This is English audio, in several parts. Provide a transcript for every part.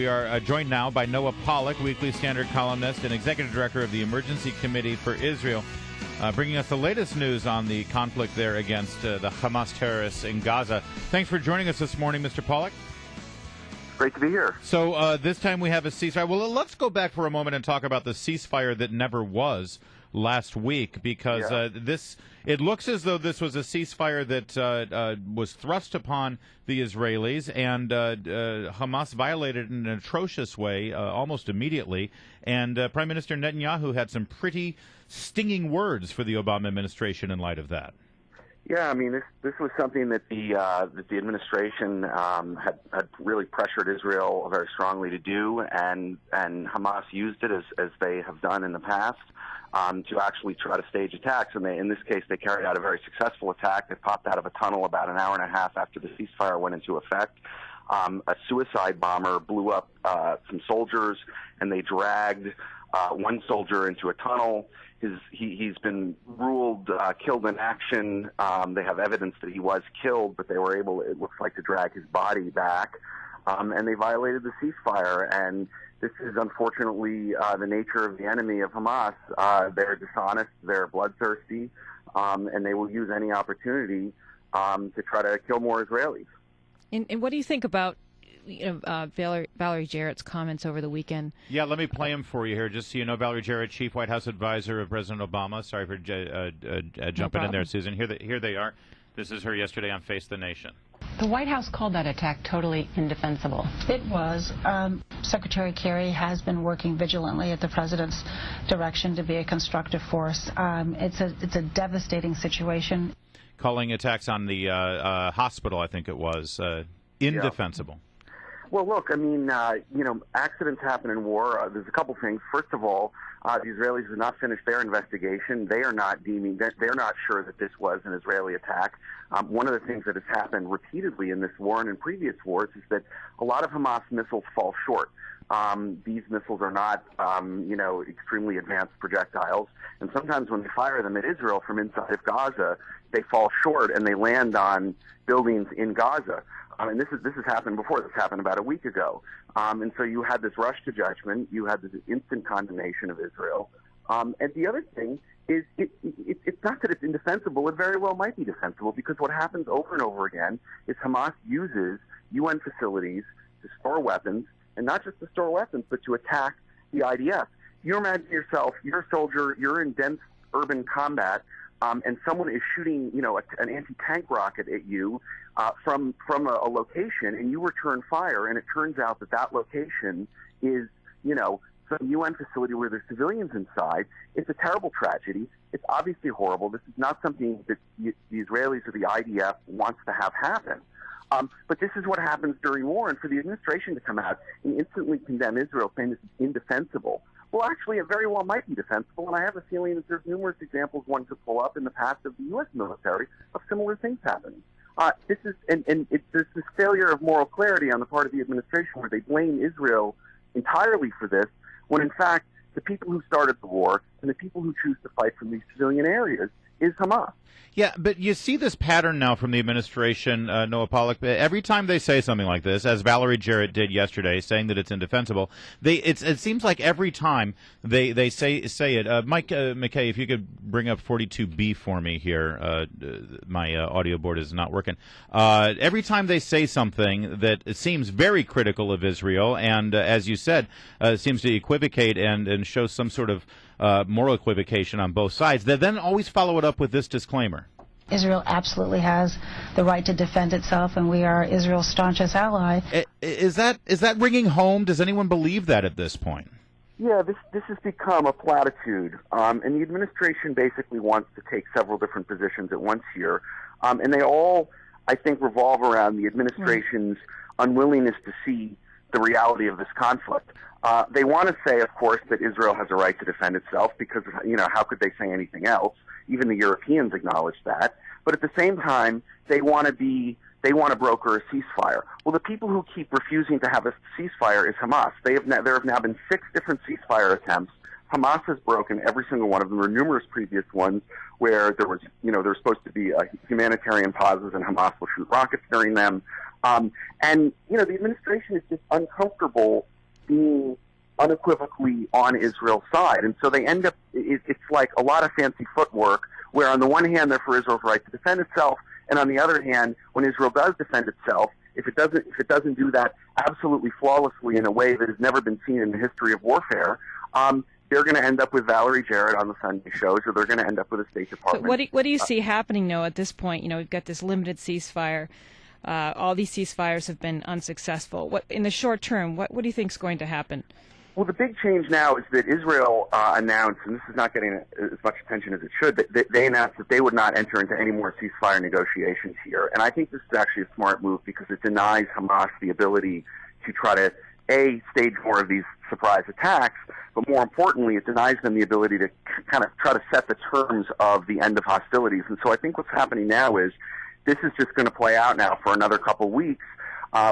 We are joined now by Noah Pollak, Weekly Standard columnist and executive director of the Emergency Committee for Israel, bringing us the latest news on the conflict there against the Hamas terrorists in Gaza. Thanks for joining us this morning, Mr. Pollak. Great to be here. So this time we have a ceasefire. Well, let's go back for a moment and talk about the ceasefire that never was last week, because it looks as though this was a ceasefire that was thrust upon the Israelis, and Hamas violated it in an atrocious way almost immediately. And Prime Minister Netanyahu had some pretty stinging words for the Obama administration in light of that. Yeah, I mean, this was something that the administration had really pressured Israel very strongly to do, and Hamas used it as they have done in the past to actually try to stage attacks. And in this case, they carried out a very successful attack. They popped out of a tunnel about an hour and a half after the ceasefire went into effect. A suicide bomber blew up some soldiers, and they dragged one soldier into a tunnel. He's been ruled killed in action. They have evidence that he was killed, but they were able, it looks like, to drag his body back. And they violated the ceasefire. And this is unfortunately the nature of the enemy of Hamas. They're dishonest, they're bloodthirsty, and they will use any opportunity to try to kill more Israelis. And what do you think about Valerie Jarrett's comments over the weekend? Yeah, let me play him for you here, just so you know. Valerie Jarrett, Chief White House Advisor of President Obama. Sorry for jumping in there, Susan. Here they are. This is her yesterday on Face the Nation. The White House called that attack totally indefensible. It was. Secretary Kerry has been working vigilantly at the president's direction to be a constructive force. It's a devastating situation. Calling attacks on the hospital, I think it was, indefensible. Yeah. Well, look, I mean, accidents happen in war. There's a couple things. First of all, the Israelis have not finished their investigation. They are not they're not sure that this was an Israeli attack. One of the things that has happened repeatedly in this war and in previous wars is that a lot of Hamas missiles fall short. These missiles are not, extremely advanced projectiles, and sometimes when they fire them at Israel from inside of Gaza, they fall short and they land on buildings in Gaza. And this has happened before. This happened about a week ago. And so you had this rush to judgment. You had this instant condemnation of Israel. And the other thing is it's not that it's indefensible. It very well might be defensible, because what happens over and over again is Hamas uses UN facilities to store weapons, and not just to store weapons, but to attack the IDF. You imagine yourself, you're a soldier, you're in dense urban combat, and someone is shooting, an anti-tank rocket at you from a location, and you return fire, and it turns out that location is, some UN facility where there's civilians inside. It's a terrible tragedy. It's obviously horrible. This is not something that the Israelis or the IDF wants to have happen. But this is what happens during war, and for the administration to come out and instantly condemn Israel, saying this is indefensible. Well, actually, it very well might be defensible, and I have a feeling that there's numerous examples one could pull up in the past of the U.S. military of similar things happening. There's this failure of moral clarity on the part of the administration where they blame Israel entirely for this, when in fact the people who started the war and the people who choose to fight from these civilian areas is Hamas. Yeah, but you see this pattern now from the administration, Noah Pollak. Every time they say something like this, as Valerie Jarrett did yesterday, saying that it's indefensible, it seems like every time they say it. Mike McKay, if you could bring up 42B for me here. My audio board is not working. Every time they say something that seems very critical of Israel, and as you said, seems to equivocate and show some sort of moral equivocation on both sides, they then always follow it up with this disclaimer. Israel absolutely has the right to defend itself, and we are Israel's staunchest ally. Is that ringing home? Does anyone believe that at this point? Yeah, this has become a platitude, and the administration basically wants to take several different positions at once here, and they all, I think, revolve around the administration's unwillingness to see the reality of this conflict. They want to say, of course, that Israel has a right to defend itself because, how could they say anything else? Even the Europeans acknowledge that. But at the same time, they want to broker a ceasefire. Well, the people who keep refusing to have a ceasefire is Hamas. There have now been 6 different ceasefire attempts. Hamas has broken every single one of them. There were numerous previous ones where there was supposed to be humanitarian pauses and Hamas will shoot rockets during them. And, the administration is just uncomfortable being unequivocally on Israel's side. And so they end up, it's like a lot of fancy footwork, where on the one hand, they're for Israel's right to defend itself, and on the other hand, when Israel does defend itself, if it doesn't do that absolutely flawlessly in a way that has never been seen in the history of warfare, they're going to end up with Valerie Jarrett on the Sunday shows, or they're going to end up with a State Department. So what do you see happening, though, at this point? We've got this limited ceasefire. All these ceasefires have been unsuccessful. What in the short term, what do you think is going to happen? Well, the big change now is that Israel announced, and this is not getting as much attention as it should, but they announced that they would not enter into any more ceasefire negotiations here. And I think this is actually a smart move because it denies Hamas the ability to try to, A, stage more of these surprise attacks, but more importantly, it denies them the ability to kind of try to set the terms of the end of hostilities. And so I think what's happening now is this is just going to play out now for another couple weeks,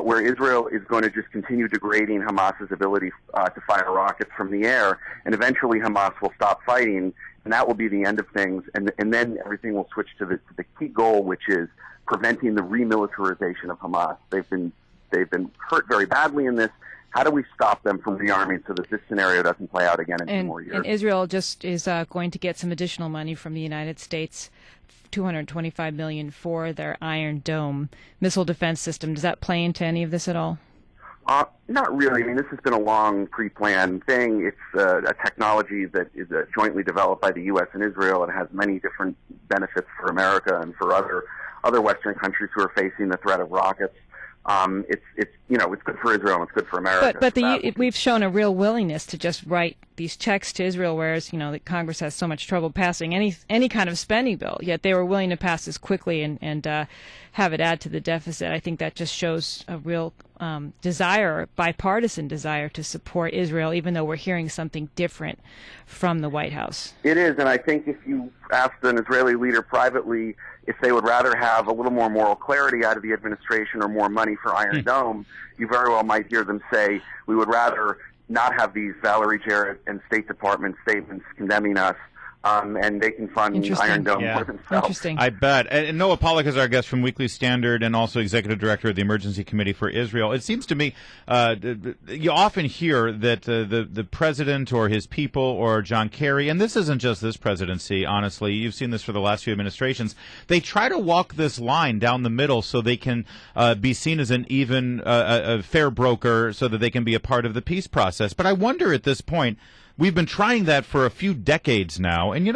where Israel is going to just continue degrading Hamas's ability to fire rockets from the air, and eventually Hamas will stop fighting, and that will be the end of things, and then everything will switch to the key goal, which is preventing the remilitarization of Hamas. They've been hurt very badly in this. How do we stop them from rearming so that this scenario doesn't play out again in 2 more years? And Israel just is going to get some additional money from the United States, $225 million for their Iron Dome missile defense system. Does that play into any of this at all? Not really. I mean, this has been a long pre-planned thing. It's a technology that is jointly developed by the U.S. and Israel. It has many different benefits for America and for other Western countries who are facing the threat of rockets. It's good for Israel and it's good for America. But we've shown a real willingness to just write these checks to Israel, whereas the Congress has so much trouble passing any kind of spending bill. Yet they were willing to pass this quickly and have it add to the deficit. I think that just shows a real bipartisan desire to support Israel, even though we're hearing something different from the White House. It is, and I think if you asked an Israeli leader privately if they would rather have a little more moral clarity out of the administration or more money for Iron Dome, you very well might hear them say, we would rather not have these Valerie Jarrett and State Department statements condemning us, and they can fund Iron Dome for themselves. Interesting. I bet. And Noah Pollak is our guest from Weekly Standard and also Executive Director of the Emergency Committee for Israel. It seems to me you often hear that the president or his people or John Kerry, and this isn't just this presidency, honestly, you've seen this for the last few administrations, they try to walk this line down the middle so they can be seen as an even a fair broker so that they can be a part of the peace process. But I wonder at this point, we've been trying that for a few decades now, and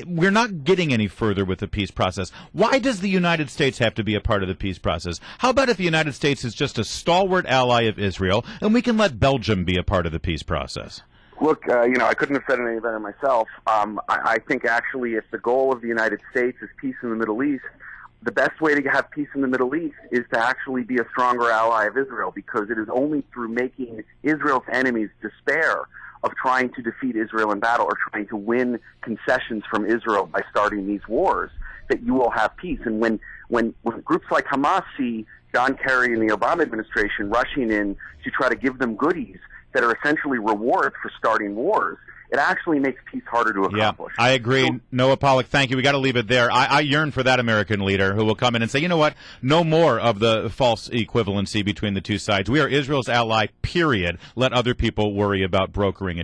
we're not getting any further with the peace process. Why does the United States have to be a part of the peace process? How about if the United States is just a stalwart ally of Israel, and we can let Belgium be a part of the peace process? Look, I couldn't have said it any better myself. I think actually if the goal of the United States is peace in the Middle East, the best way to have peace in the Middle East is to actually be a stronger ally of Israel, because it is only through making Israel's enemies despair of trying to defeat Israel in battle or trying to win concessions from Israel by starting these wars that you will have peace. And when groups like Hamas see John Kerry and the Obama administration rushing in to try to give them goodies that are essentially rewards for starting wars, it actually makes peace harder to accomplish. Yeah, I agree. Noah Pollak, thank you. We got to leave it there. I yearn for that American leader who will come in and say, you know what, no more of the false equivalency between the two sides. We are Israel's ally, period. Let other people worry about brokering it.